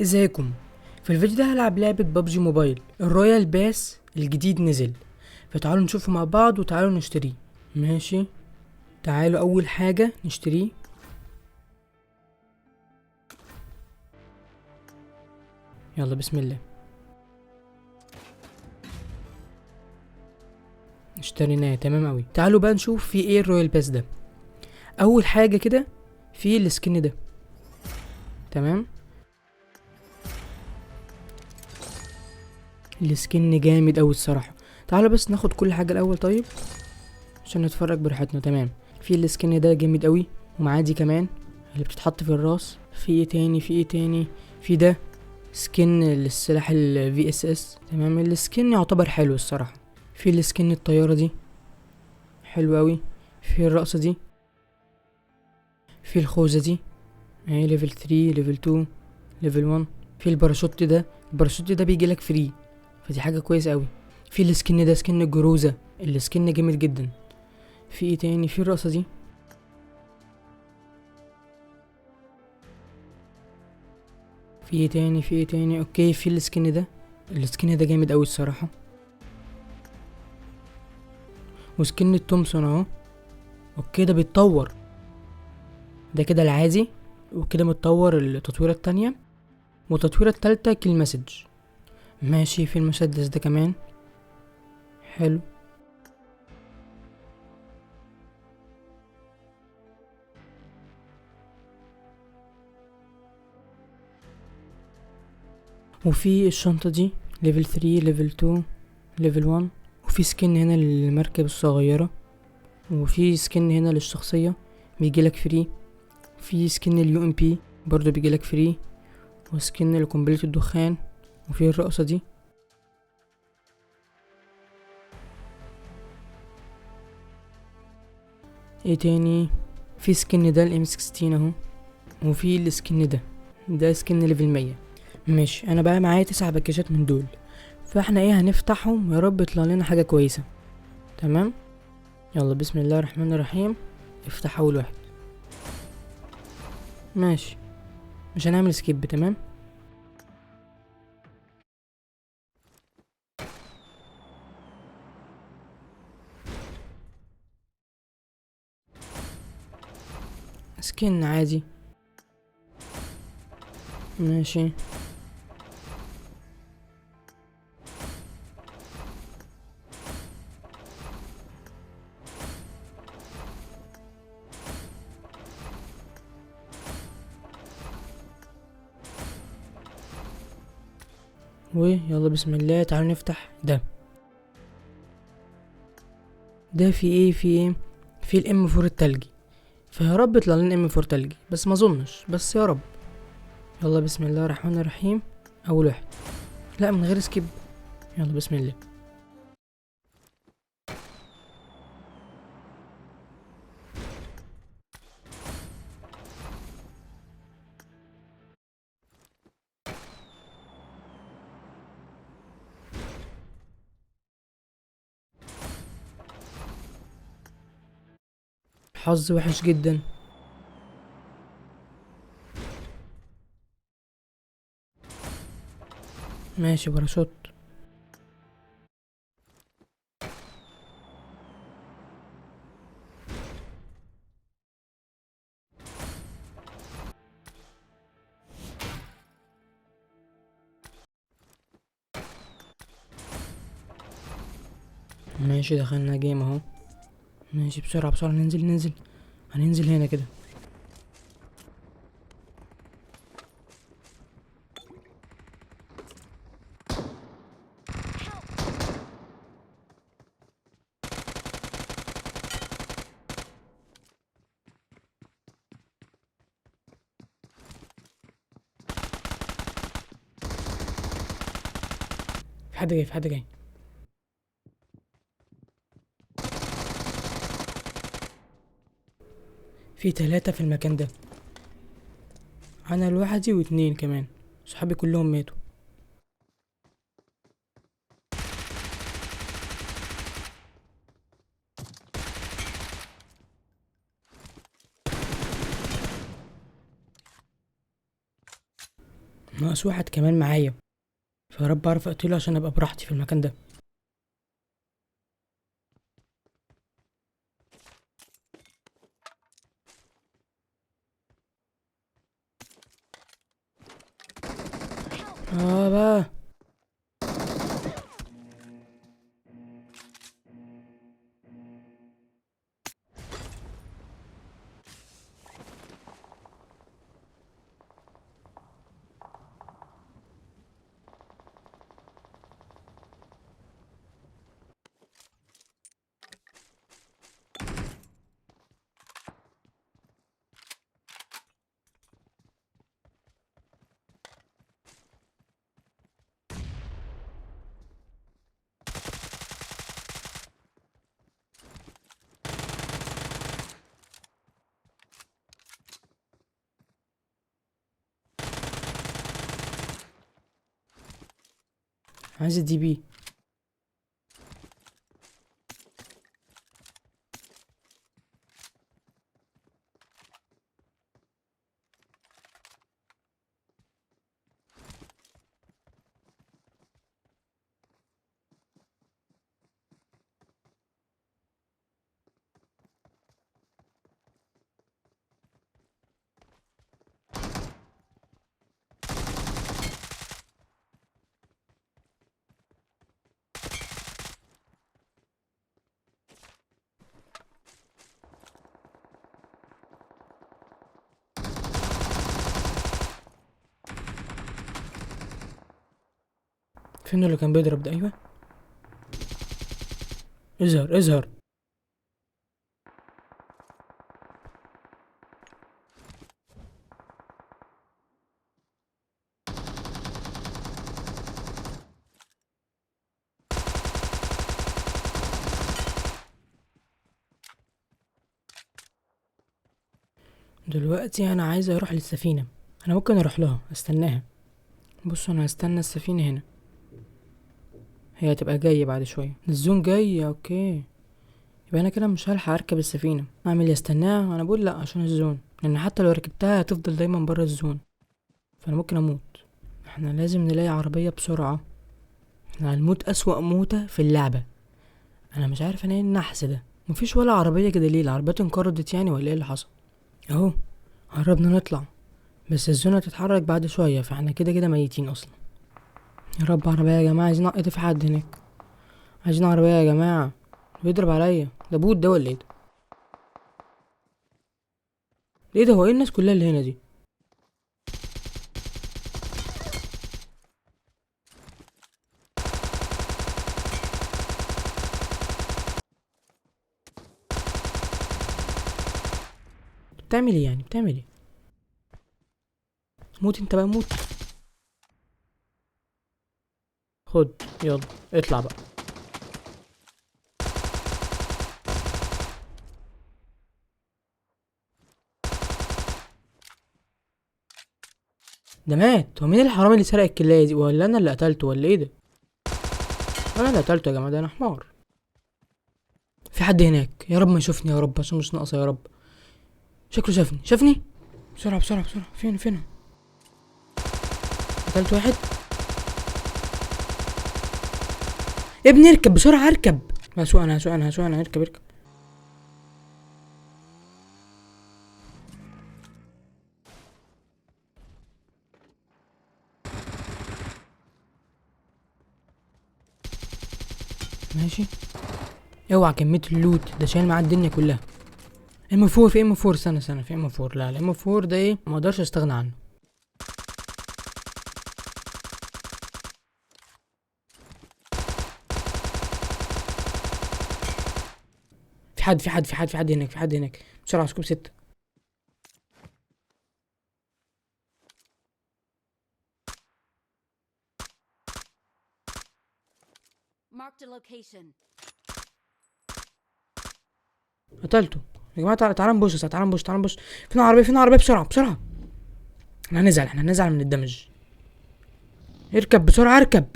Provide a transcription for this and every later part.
ازيكم؟ في الفيديو ده هلعب لعبة بابجي موبايل. الرويال باس الجديد نزل، فتعالوا نشوفه مع بعض وتعالوا نشتريه. ماشي، تعالوا اول حاجة نشتريه. يلا بسم الله، اشتريناه تمام اوي. تعالوا بقى نشوف في ايه الرويال باس ده. اول حاجة كده في السكن ده، تمام. السكن جامد اوي الصراحة. تعالوا بس ناخد كل حاجة الاول طيب عشان نتفرج براحتنا. تمام، في السكن ده جامد اوي، ومعاه دي كمان اللي بتتحط في الراس. في ايه تاني؟ في ده سكن للسلاح ال VSS. تمام، السكن يعتبر حلو الصراحة. في السكن الطيارة دي حلو اوي. في الرقصة دي، في الخوذة دي اهي ليفل 3 ليفل 2 ليفل 1. في الباراشوت ده، الباراشوت ده بيجيلك فري، فدي حاجة كويسة اوي. في السكن ده سكن الجروزة، السكن جامد جدا. في ايه تاني؟ في الرقصة دي. في ايه تاني؟ اوكي، في السكن ده، السكن ده جامد اوي الصراحة. وسكن التومسون اهو. اوكي ده بيتطور، ده كده العادي، وكده متطور التطويرة التانية، والتطويرة التالتة كيل مسج. ماشي، في المسدس ده كمان حلو. وفي الشنطة دي ليفل 3 ليفل 2 ليفل 1. وفي سكن هنا للمركب الصغيرة، وفي سكن هنا للشخصية بيجيلك فري. في سكن اليو ام بي برضو بيجيلك فري، وسكن لقنبلة الدخان. وفي الرقصة دي. ايه تاني؟ في سكن ده الام 16 اهو. وفي السكن ده سكن ليفل 100. ماشي، انا بقى معايا 9 باكجات من دول، فاحنا ايه هنفتحهم، يا رب يطلع لنا حاجة كويسة. تمام، يلا بسم الله الرحمن الرحيم. افتح اول واحد. ماشي، مش هنعمل سكيب. تمام، سكن عادي. ماشي، ويلا بسم الله تعالوا نفتح ده في الام 4 التلجي، فيا رب يطلع لنا ام 4 تلجي، بس ما اظنش، بس يا رب. يلا بسم الله الرحمن الرحيم. اول واحد، لا من غير سكيب. يلا بسم الله. حظ وحش جدا. ماشي، باراشوت. ماشي، دخلنا جيم اهو. ماشي، بسرعة بسرعة، ننزل. هننزل هنا كده. في حد جاي. في 3 في المكان ده، انا لوحدي واتنين كمان، صحابي كلهم ماتوا. ناقص واحد كمان معايا، فيا رب اعرف اقتله عشان ابقى براحتي في المكان ده. بقى. عايز الدي بي. فين اللي كان بيضرب ده؟ ايوه، اظهر اظهر. دلوقتي انا عايز اروح للسفينة، انا ممكن اروح لها استناها. بص انا هستنى السفينة هنا، هي هتبقى جاية بعد شوية. الزون جاي، اوكي. يبقى انا كده مش هلحق اركب السفينة. اعمل إيه؟ استناها؟ انا بقول لا عشان الزون، لان حتى لو ركبتها هتفضل دايما برا الزون، فانا ممكن اموت. احنا لازم نلاقي عربية بسرعة، احنا هنموت اسوأ موتة في اللعبة. انا مش عارف انا ايه النحس ده، مفيش ولا عربية كده ليه؟ العربيات انقرضت يعني ولا ايه اللي حصل؟ اهو قربنا نطلع، بس الزون هتتحرك بعد شوية، فاحنا كده كده ميتين اصلا. يا رب عربية يا جماعة، عايزين نقط في حد هناك، عايزين عربية يا جماعة. بيضرب عليا ده، بوت ده ولا ايه ده؟ ايه ده؟ هو ايه الناس كلها اللي هنا دي؟ بتعمل ايه يعني؟ بتعمل ايه؟ موت انت بقى، موت. خد، يلا اطلع بقى. ده مات. هو مين الحرامي اللي سرق الكلاية دي؟ ولا انا اللي قتلته ولا ايه ده؟ انا اللي قتلته يا جماعة، ده انا حمار. في حد هناك، يا رب ما يشوفني يا رب، عشان مش ناقصة يا رب. شكله شافني، شافني. بسرعة بسرعة بسرعة، فين؟ قتلت واحد. يا ابني اركب بسرعة، اركب. هسوق انا، اركب. ماشي. اوعى كمية اللوت ده شايل معاه الدنيا كلها. ام 4، في ام 4، استنى في ام 4. لا الام 4 ده ايه، ما اقدرش استغنى عنه. في حد هناك. بسرعة سكوب 6. Marked a location. قتلته. يا جماعة تعالى نبص. فين عربية بسرعة. احنا هنزعل من الدمج. اركب بسرعة، اركب.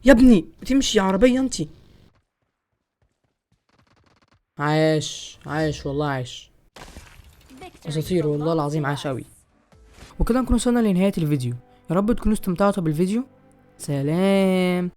يا ابني تمشي يا عربية انتي. عاش والله عاش. Victory اساطير والله belongs العظيم، to عاش اوي. us. وكده نكون وصلنا لنهاية الفيديو. يا رب تكونوا استمتعتوا بالفيديو. سلام.